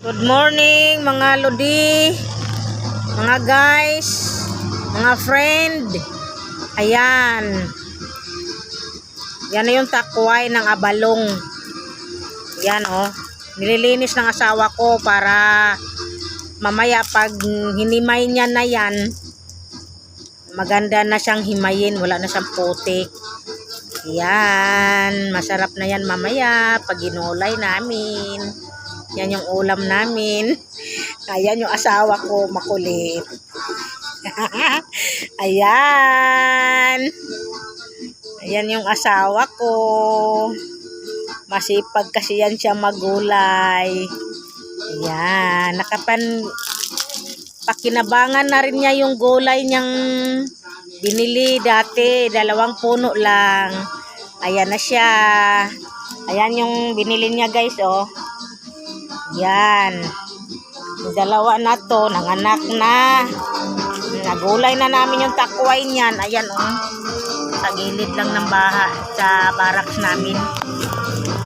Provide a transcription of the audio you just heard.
Good morning mga lodi, mga guys, mga friend. Ayan. Yan na yung takway ng abalong. Yan oh. Nililinis ng asawa ko para mamaya pag hinimay niya na yan, maganda na siyang himayin, wala na siyang putik. Yan, masarap na yan mamaya pag ginulay namin. Yan yung ulam namin. Ayan yung asawa ko, makulit. Ayan. Ayan yung asawa ko. Masipag kasi yan siya magulay. Ayan. Pakinabangan na rin niya yung gulay niyang binili dati. 2 puno lang. Ayan na siya. Ayan yung binili niya guys oh. Yan. 2 na to, nanganak na. Nagulay na namin yung takway niyan. Ayan oh. Sa gilid lang ng baha, sa barracks namin.